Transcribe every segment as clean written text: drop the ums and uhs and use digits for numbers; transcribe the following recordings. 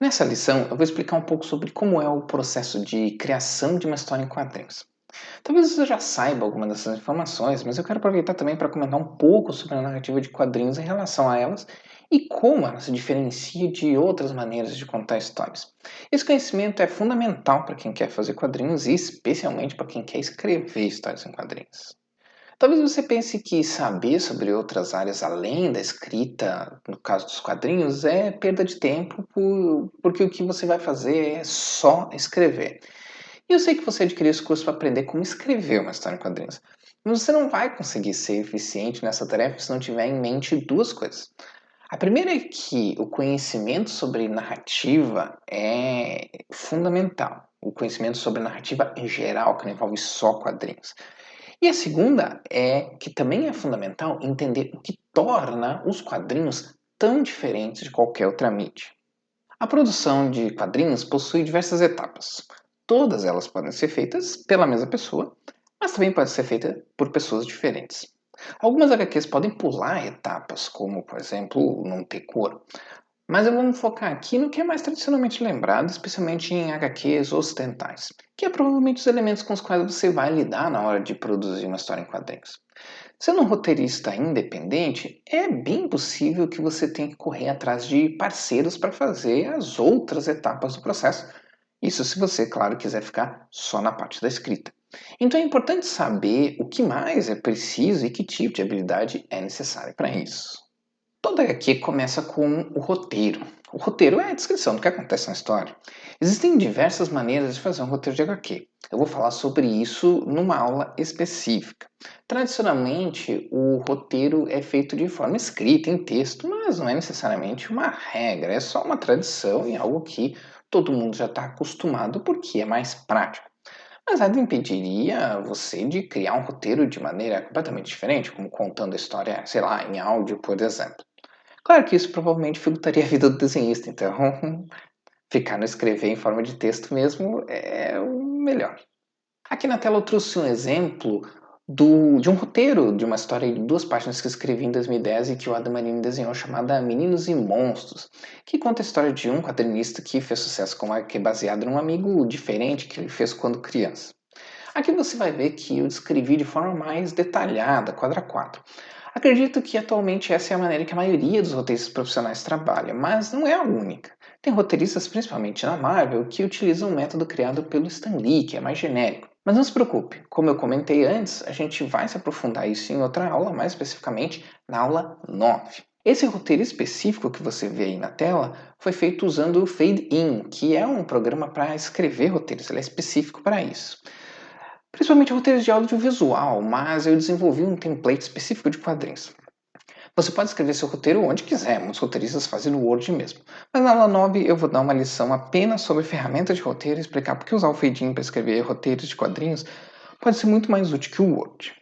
Nessa lição, eu vou explicar um pouco sobre como é o processo de criação de uma história em quadrinhos. Talvez você já saiba alguma dessas informações, mas eu quero aproveitar também para comentar um pouco sobre a narrativa de quadrinhos em relação a elas e como ela se diferencia de outras maneiras de contar histórias. Esse conhecimento é fundamental para quem quer fazer quadrinhos e especialmente para quem quer escrever histórias em quadrinhos. Talvez você pense que saber sobre outras áreas além da escrita, no caso dos quadrinhos, é perda de tempo, porque o que você vai fazer é só escrever. E eu sei que você adquiriu esse curso para aprender como escrever uma história em quadrinhos. Mas você não vai conseguir ser eficiente nessa tarefa se não tiver em mente duas coisas. A primeira é que o conhecimento sobre narrativa é fundamental. O conhecimento sobre narrativa em geral, que não envolve só quadrinhos. E a segunda é que também é fundamental entender o que torna os quadrinhos tão diferentes de qualquer outra mídia. A produção de quadrinhos possui diversas etapas. Todas elas podem ser feitas pela mesma pessoa, mas também pode ser feita por pessoas diferentes. Algumas HQs podem pular etapas, como por exemplo não ter cor, mas eu vou me focar aqui no que é mais tradicionalmente lembrado, especialmente em HQs ocidentais, que é provavelmente os elementos com os quais você vai lidar na hora de produzir uma história em quadrinhos. Sendo um roteirista independente, é bem possível que você tenha que correr atrás de parceiros para fazer as outras etapas do processo. Isso se você, claro, quiser ficar só na parte da escrita. Então é importante saber o que mais é preciso e que tipo de habilidade é necessário para isso. Toda HQ começa com o roteiro. O roteiro é a descrição do que acontece na história. Existem diversas maneiras de fazer um roteiro de HQ. Eu vou falar sobre isso numa aula específica. Tradicionalmente, o roteiro é feito de forma escrita, em texto, mas não é necessariamente uma regra, é só uma tradição e algo que todo mundo já está acostumado porque é mais prático. Mas nada impediria você de criar um roteiro de maneira completamente diferente, como contando a história, sei lá, em áudio, por exemplo. Claro que isso provavelmente dificultaria a vida do desenhista, então ficar no escrever em forma de texto mesmo é o melhor. Aqui na tela eu trouxe um exemplo de um roteiro de uma história de 2 páginas que eu escrevi em 2010 e que o Adam Marini desenhou, chamada Meninos e Monstros, que conta a história de um quadrinista que fez sucesso com uma que é baseado num amigo diferente que ele fez quando criança. Aqui você vai ver que eu descrevi de forma mais detalhada, quadro a quadro. Acredito que atualmente essa é a maneira que a maioria dos roteiristas profissionais trabalha, mas não é a única. Tem roteiristas, principalmente na Marvel, que utilizam um método criado pelo Stan Lee, que é mais genérico. Mas não se preocupe, como eu comentei antes, a gente vai se aprofundar isso em outra aula, mais especificamente na aula 9. Esse roteiro específico que você vê aí na tela foi feito usando o Fade In, que é um programa para escrever roteiros, ele é específico para isso. Principalmente roteiros de audiovisual, mas eu desenvolvi um template específico de quadrinhos. Você pode escrever seu roteiro onde quiser, muitos roteiristas fazem no Word mesmo. Mas na aula 9 eu vou dar uma lição apenas sobre ferramentas de roteiro e explicar porque usar o Fading para escrever roteiros de quadrinhos pode ser muito mais útil que o Word.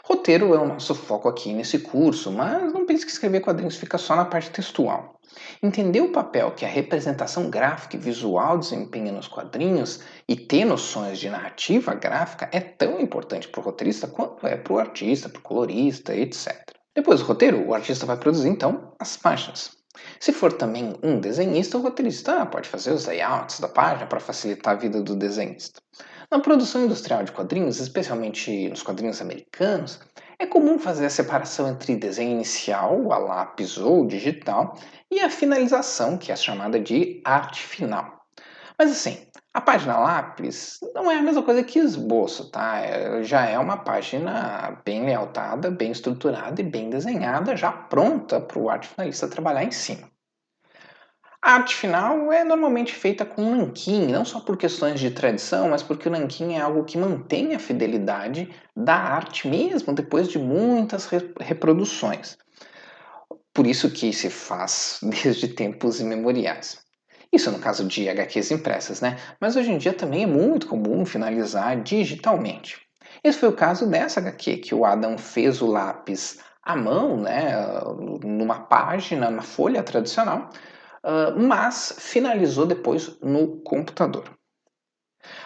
Roteiro é o nosso foco aqui nesse curso, mas não pense que escrever quadrinhos fica só na parte textual. Entender o papel que a representação gráfica e visual desempenha nos quadrinhos e ter noções de narrativa gráfica é tão importante para o roteirista quanto é para o artista, para o colorista, etc. Depois do roteiro, o artista vai produzir então as páginas. Se for também um desenhista, o roteirista pode fazer os layouts da página para facilitar a vida do desenhista. Na produção industrial de quadrinhos, especialmente nos quadrinhos americanos, é comum fazer a separação entre desenho inicial, a lápis ou digital, e a finalização, que é chamada de arte final. Mas assim, a página lápis não é a mesma coisa que esboço, tá? Já é uma página bem layoutada, bem estruturada e bem desenhada, já pronta para o arte finalista trabalhar em cima. A arte final é normalmente feita com nanquim, não só por questões de tradição, mas porque o nanquim é algo que mantém a fidelidade da arte mesmo depois de muitas reproduções. Por isso que se faz desde tempos imemoriais. Isso no caso de HQs impressas, né? Mas hoje em dia também é muito comum finalizar digitalmente. Esse foi o caso dessa HQ, que o Adam fez o lápis à mão, né, numa página, na folha tradicional, mas finalizou depois no computador.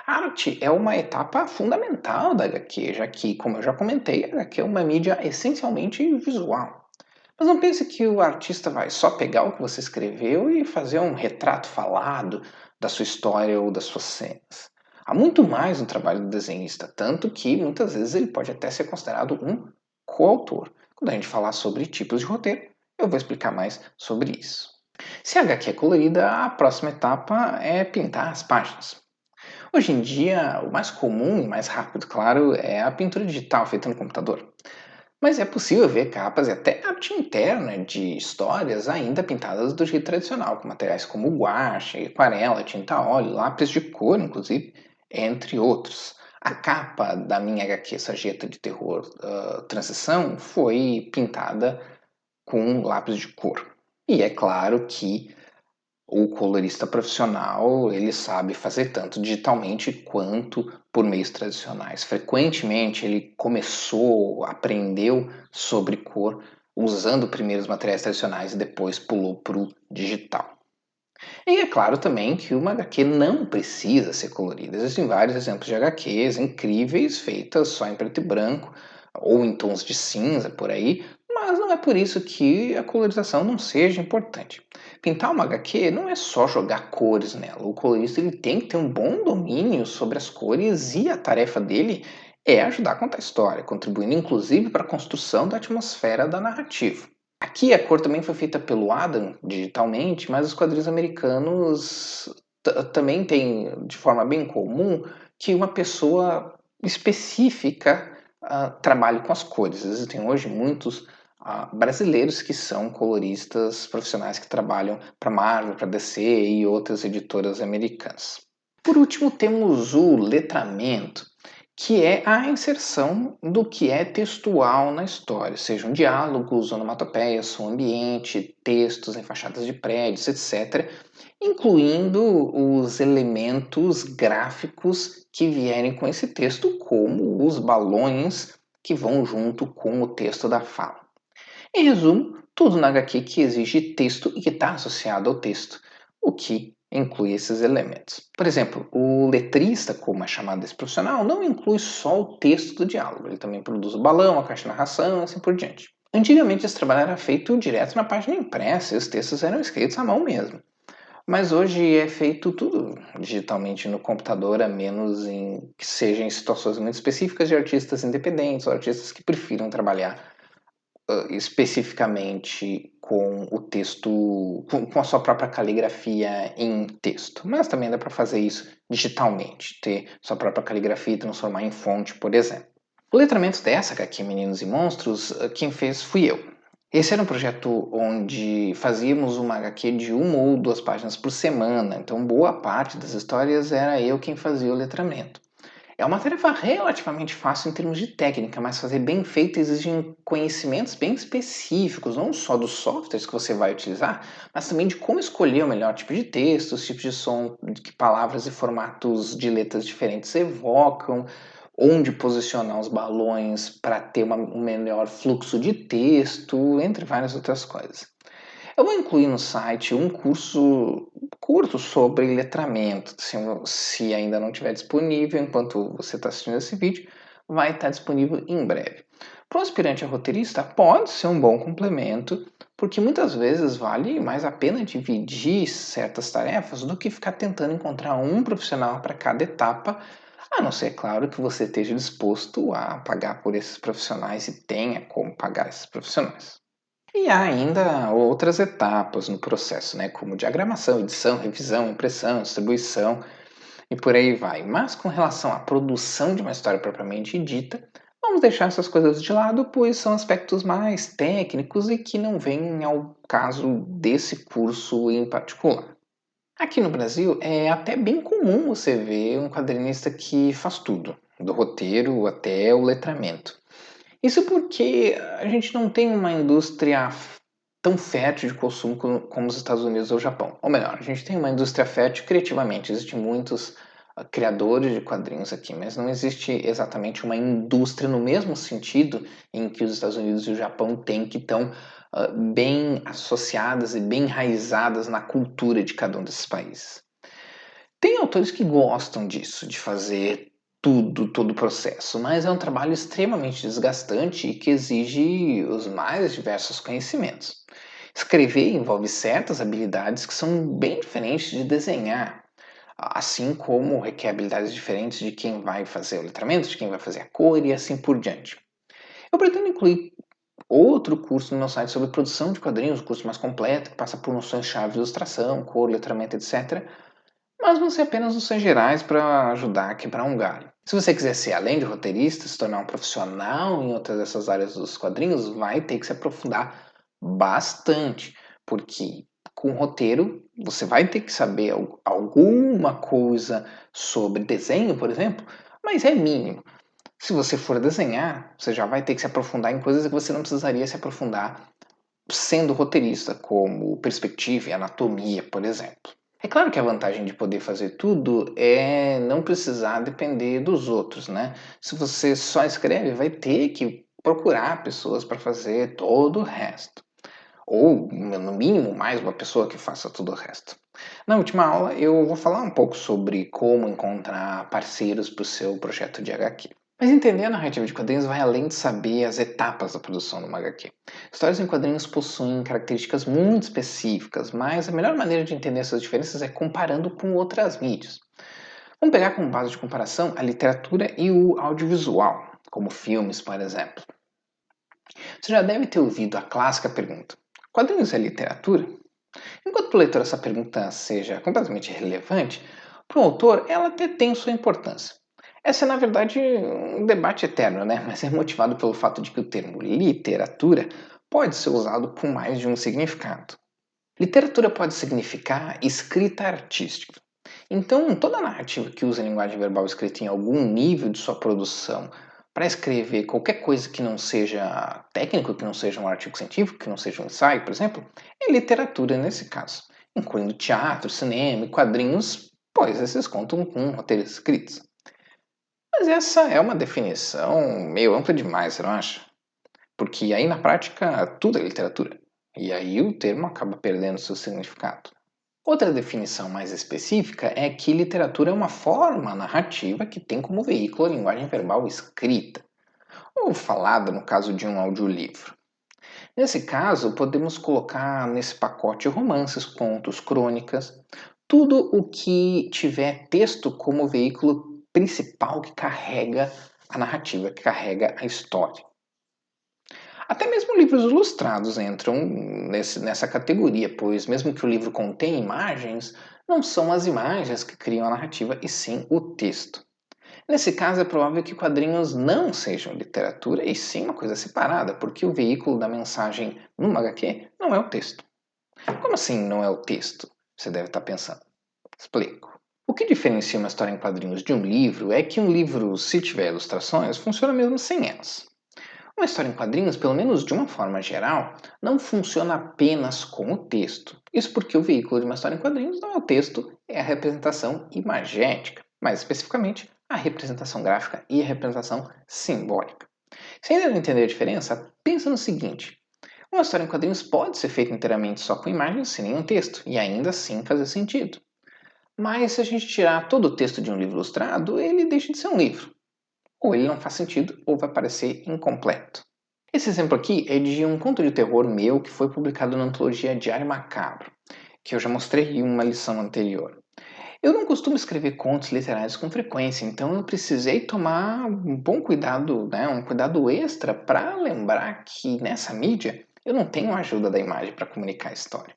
A arte é uma etapa fundamental da HQ, já que, como eu já comentei, a HQ é uma mídia essencialmente visual. Mas não pense que o artista vai só pegar o que você escreveu e fazer um retrato falado da sua história ou das suas cenas. Há muito mais no trabalho do desenhista, tanto que muitas vezes ele pode até ser considerado um coautor. Quando a gente falar sobre tipos de roteiro, eu vou explicar mais sobre isso. Se a HQ é colorida, a próxima etapa é pintar as páginas. Hoje em dia, o mais comum e mais rápido, claro, é a pintura digital feita no computador. Mas é possível ver capas e até arte interna de histórias ainda pintadas do jeito tradicional, com materiais como guache, aquarela, tinta a óleo, lápis de cor, inclusive, entre outros. A capa da minha HQ Sarjeta de Terror Transição foi pintada com lápis de cor. E é claro que o colorista profissional, ele sabe fazer tanto digitalmente quanto por meios tradicionais. Frequentemente ele começou, aprendeu sobre cor usando primeiro os materiais tradicionais e depois pulou para o digital. E é claro também que uma HQ não precisa ser colorida. Existem vários exemplos de HQs incríveis, feitas só em preto e branco, ou em tons de cinza por aí, mas não é por isso que a colorização não seja importante. Pintar uma HQ não é só jogar cores nela. O colorista ele tem que ter um bom domínio sobre as cores e a tarefa dele é ajudar a contar a história, contribuindo inclusive para a construção da atmosfera da narrativa. Aqui a cor também foi feita pelo Adam digitalmente, mas os quadrinhos americanos também têm de forma bem comum que uma pessoa específica trabalhe com as cores. Existem hoje muitos brasileiros que são coloristas profissionais que trabalham para Marvel, para DC e outras editoras americanas. Por último, temos o letramento, que é a inserção do que é textual na história, sejam diálogos, onomatopeias, som ambiente, textos em fachadas de prédios, etc., incluindo os elementos gráficos que vierem com esse texto, como os balões que vão junto com o texto da fala. Em resumo, tudo na HQ que exige texto e que está associado ao texto, o que inclui esses elementos. Por exemplo, o letrista, como é chamado desse profissional, não inclui só o texto do diálogo, ele também produz o balão, a caixa de narração e assim por diante. Antigamente esse trabalho era feito direto na página impressa e os textos eram escritos à mão mesmo. Mas hoje é feito tudo digitalmente no computador, a menos que seja em situações muito específicas de artistas independentes ou artistas que prefiram trabalhar especificamente com o texto, com a sua própria caligrafia em texto. Mas também dá para fazer isso digitalmente, ter sua própria caligrafia e transformar em fonte, por exemplo. O letramento dessa HQ Meninos e Monstros, quem fez fui eu. Esse era um projeto onde fazíamos uma HQ de uma ou duas páginas por semana, então boa parte das histórias era eu quem fazia o letramento. É uma tarefa relativamente fácil em termos de técnica, mas fazer bem feito exige conhecimentos bem específicos, não só dos softwares que você vai utilizar, mas também de como escolher o melhor tipo de texto, os tipos de som que palavras e formatos de letras diferentes evocam, onde posicionar os balões para ter um melhor fluxo de texto, entre várias outras coisas. Eu vou incluir no site um curso curto sobre letramento. Se ainda não estiver disponível enquanto você está assistindo esse vídeo, vai estar disponível em breve. Para o aspirante a roteirista, pode ser um bom complemento, porque muitas vezes vale mais a pena dividir certas tarefas do que ficar tentando encontrar um profissional para cada etapa, a não ser, claro, que você esteja disposto a pagar por esses profissionais e tenha como pagar esses profissionais. E há ainda outras etapas no processo, né, como diagramação, edição, revisão, impressão, distribuição e por aí vai. Mas com relação à produção de uma história propriamente dita, vamos deixar essas coisas de lado, pois são aspectos mais técnicos e que não vêm ao caso desse curso em particular. Aqui no Brasil é até bem comum você ver um quadrinista que faz tudo, do roteiro até o letramento. Isso porque a gente não tem uma indústria tão fértil de consumo como os Estados Unidos ou o Japão. Ou melhor, a gente tem uma indústria fértil criativamente. Existem muitos criadores de quadrinhos aqui, mas não existe exatamente uma indústria no mesmo sentido em que os Estados Unidos e o Japão têm, que estão bem associadas e bem enraizadas na cultura de cada um desses países. Tem autores que gostam disso, de fazer todo o processo, mas é um trabalho extremamente desgastante e que exige os mais diversos conhecimentos. Escrever envolve certas habilidades que são bem diferentes de desenhar, assim como requer habilidades diferentes de quem vai fazer o letramento, de quem vai fazer a cor e assim por diante. Eu pretendo incluir outro curso no meu site sobre produção de quadrinhos, um curso mais completo, que passa por noções-chave de ilustração, cor, letramento, etc. Mas vão ser apenas noções gerais para ajudar a quebrar um galho. Se você quiser ser, além de roteirista, se tornar um profissional em outras dessas áreas dos quadrinhos, vai ter que se aprofundar bastante, porque com roteiro você vai ter que saber alguma coisa sobre desenho, por exemplo, mas é mínimo. Se você for desenhar, você já vai ter que se aprofundar em coisas que você não precisaria se aprofundar sendo roteirista, como perspectiva e anatomia, por exemplo. É claro que a vantagem de poder fazer tudo é não precisar depender dos outros, né? Se você só escreve, vai ter que procurar pessoas para fazer todo o resto. Ou, no mínimo, mais uma pessoa que faça todo o resto. Na última aula, eu vou falar um pouco sobre como encontrar parceiros para o seu projeto de HQ. Mas entender a narrativa de quadrinhos vai além de saber as etapas da produção de uma HQ. Histórias em quadrinhos possuem características muito específicas, mas a melhor maneira de entender essas diferenças é comparando com outras mídias. Vamos pegar como base de comparação a literatura e o audiovisual, como filmes, por exemplo. Você já deve ter ouvido a clássica pergunta: quadrinhos é literatura? Enquanto para o leitor essa pergunta seja completamente irrelevante, para o autor ela até tem sua importância. Essa é, na verdade, um debate eterno, né? Mas é motivado pelo fato de que o termo literatura pode ser usado com mais de um significado. Literatura pode significar escrita artística. Então, toda narrativa que usa linguagem verbal escrita em algum nível de sua produção para escrever qualquer coisa que não seja técnico, que não seja um artigo científico, que não seja um ensaio, por exemplo, é literatura nesse caso, incluindo teatro, cinema e quadrinhos, pois esses contam com roteiros escritos. Mas essa é uma definição meio ampla demais, você não acha? Porque aí na prática tudo é literatura. E aí o termo acaba perdendo seu significado. Outra definição mais específica é que literatura é uma forma narrativa que tem como veículo a linguagem verbal escrita, ou falada no caso de um audiolivro. Nesse caso, podemos colocar nesse pacote romances, contos, crônicas, tudo o que tiver texto como veículo principal que carrega a narrativa, que carrega a história. Até mesmo livros ilustrados entram nessa categoria, pois, mesmo que o livro contenha imagens, não são as imagens que criam a narrativa, e sim o texto. Nesse caso, é provável que quadrinhos não sejam literatura, e sim uma coisa separada, porque o veículo da mensagem numa HQ não é o texto. Como assim não é o texto? Você deve estar pensando. Explico. O que diferencia uma história em quadrinhos de um livro é que um livro, se tiver ilustrações, funciona mesmo sem elas. Uma história em quadrinhos, pelo menos de uma forma geral, não funciona apenas com o texto. Isso porque o veículo de uma história em quadrinhos não é o texto, é a representação imagética, mais especificamente a representação gráfica e a representação simbólica. Se ainda não entender a diferença, pensa no seguinte: uma história em quadrinhos pode ser feita inteiramente só com imagens, sem nenhum texto, e ainda assim fazer sentido. Mas se a gente tirar todo o texto de um livro ilustrado, ele deixa de ser um livro. Ou ele não faz sentido, ou vai parecer incompleto. Esse exemplo aqui é de um conto de terror meu que foi publicado na antologia Diário Macabro, que eu já mostrei em uma lição anterior. Eu não costumo escrever contos literários com frequência, então eu precisei tomar um bom cuidado, né, um cuidado extra para lembrar que nessa mídia eu não tenho a ajuda da imagem para comunicar a história.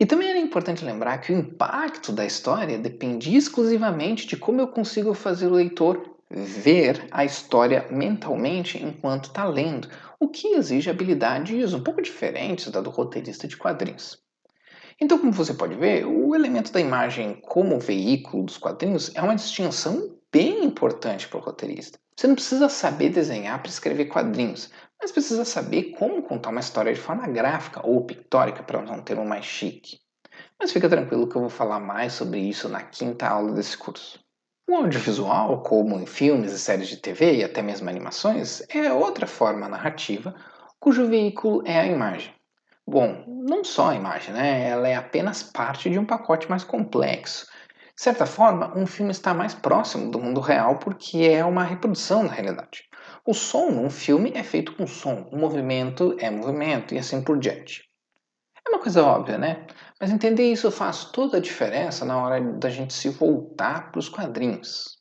E também era importante lembrar que o impacto da história depende exclusivamente de como eu consigo fazer o leitor ver a história mentalmente enquanto está lendo, o que exige habilidades um pouco diferentes da do roteirista de quadrinhos. Então, como você pode ver, o elemento da imagem como veículo dos quadrinhos é uma distinção bem importante para o roteirista. Você não precisa saber desenhar para escrever quadrinhos, mas precisa saber como contar uma história de forma gráfica ou pictórica, para usar um termo mais chique. Mas fica tranquilo que eu vou falar mais sobre isso na quinta aula desse curso. O audiovisual, como em filmes e séries de TV e até mesmo animações, é outra forma narrativa cujo veículo é a imagem. Bom, não só a imagem, né? Ela é apenas parte de um pacote mais complexo. De certa forma, um filme está mais próximo do mundo real porque é uma reprodução da realidade. O som num filme é feito com som, o movimento é movimento e assim por diante. É uma coisa óbvia, né? Mas entender isso faz toda a diferença na hora da gente se voltar para os quadrinhos.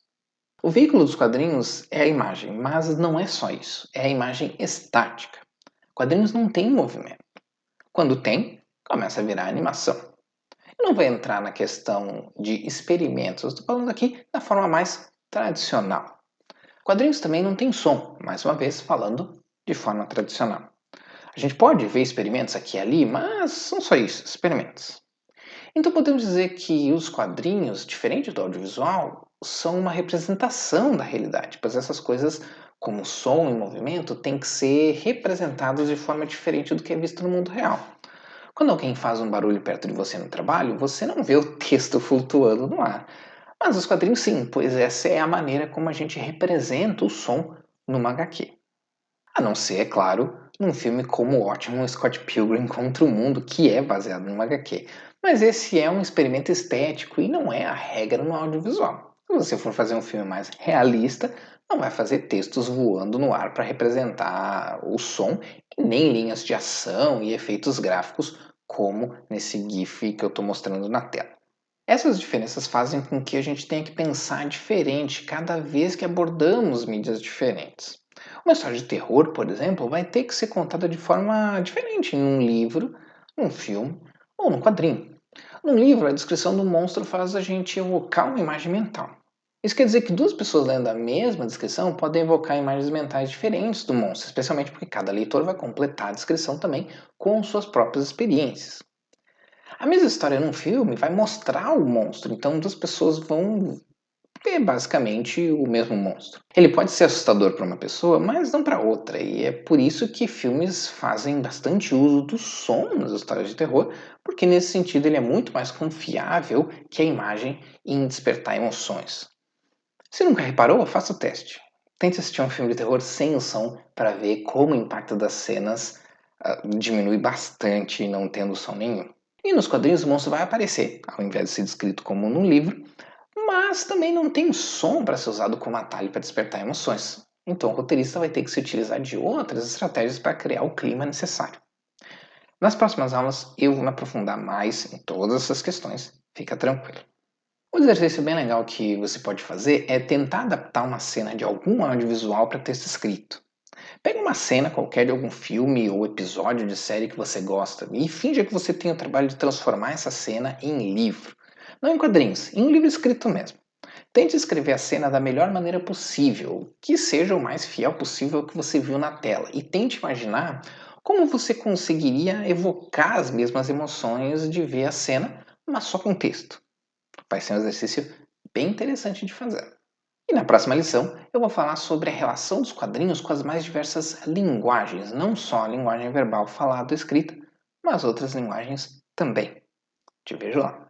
O veículo dos quadrinhos é a imagem, mas não é só isso, é a imagem estática. Quadrinhos não têm movimento. Quando tem, começa a virar animação. Eu não vou entrar na questão de experimentos, estou falando aqui da forma mais tradicional. Quadrinhos também não têm som, mais uma vez falando de forma tradicional. A gente pode ver experimentos aqui e ali, mas são só isso, experimentos. Então podemos dizer que os quadrinhos, diferente do audiovisual, são uma representação da realidade, pois essas coisas, como som e movimento, têm que ser representadas de forma diferente do que é visto no mundo real. Quando alguém faz um barulho perto de você no trabalho, você não vê o texto flutuando no ar. Mas os quadrinhos sim, pois essa é a maneira como a gente representa o som numa HQ. A não ser, é claro, num filme como o ótimo Scott Pilgrim contra o Mundo, que é baseado numa HQ. Mas esse é um experimento estético e não é a regra no audiovisual. Se você for fazer um filme mais realista, não vai fazer textos voando no ar para representar o som, e nem linhas de ação e efeitos gráficos, como nesse GIF que eu estou mostrando na tela. Essas diferenças fazem com que a gente tenha que pensar diferente cada vez que abordamos mídias diferentes. Uma história de terror, por exemplo, vai ter que ser contada de forma diferente em um livro, num filme ou num quadrinho. Num livro, a descrição do monstro faz a gente evocar uma imagem mental. Isso quer dizer que duas pessoas lendo a mesma descrição podem evocar imagens mentais diferentes do monstro, especialmente porque cada leitor vai completar a descrição também com suas próprias experiências. A mesma história num filme vai mostrar o monstro, então duas pessoas vão ver basicamente o mesmo monstro. Ele pode ser assustador para uma pessoa, mas não para outra, e é por isso que filmes fazem bastante uso do som nas histórias de terror, porque nesse sentido ele é muito mais confiável que a imagem em despertar emoções. Se nunca reparou, faça o teste. Tente assistir um filme de terror sem o som para ver como o impacto das cenas diminui bastante não tendo som nenhum. E nos quadrinhos o monstro vai aparecer, ao invés de ser descrito como num livro, mas também não tem som para ser usado como atalho para despertar emoções. Então o roteirista vai ter que se utilizar de outras estratégias para criar o clima necessário. Nas próximas aulas eu vou me aprofundar mais em todas essas questões, fica tranquilo. Um exercício bem legal que você pode fazer é tentar adaptar uma cena de algum audiovisual para texto escrito. Pega uma cena qualquer de algum filme ou episódio de série que você gosta e finja que você tem o trabalho de transformar essa cena em livro. Não em quadrinhos, em um livro escrito mesmo. Tente escrever a cena da melhor maneira possível, que seja o mais fiel possível ao que você viu na tela, e tente imaginar como você conseguiria evocar as mesmas emoções de ver a cena, mas só com texto. Vai ser um exercício bem interessante de fazer. E na próxima lição eu vou falar sobre a relação dos quadrinhos com as mais diversas linguagens, não só a linguagem verbal falada e escrita, mas outras linguagens também. Te vejo lá.